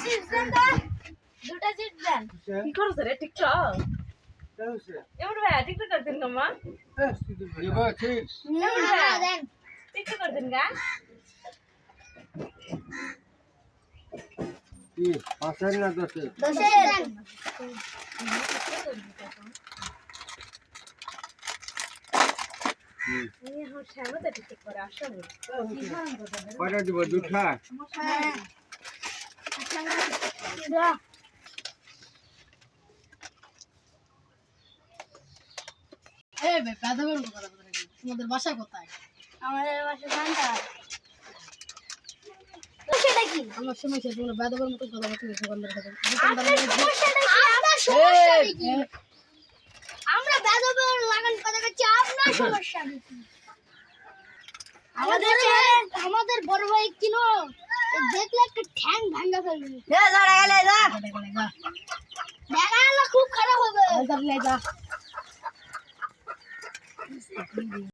Chips দেন তো দুটো chips দেন কি করছ রে টিকটক এমন ভাই টিকটক করতেন কম্মা দেন টিকটক করতেন গা কি পাঁচের না দশের? দশের দেন আমি এখন শ্যামতে টিকটক করে আসলে কয়টা দিব? দুটা? হ্যাঁ দা এই বে বাদামের কথা বলতে নাকি তোমাদের বাসা কোথায়? আমাদের বাসা জানতা সেটা কি আমার সমস্যা তোমরা বাদামের মতো কথা বলতে দোকানদার কথা আপনার সমস্যাটা কি আপনার সমস্যাটা কি আমরা বেদবের লাগান কথা বলছি আপনার সমস্যা কি আমাদের বড় ভাই কিনো দেখলে একটা ঠ্যাং ভাঙা ফেলবে যা দেখা গেলে খুব খারাপ হবে যা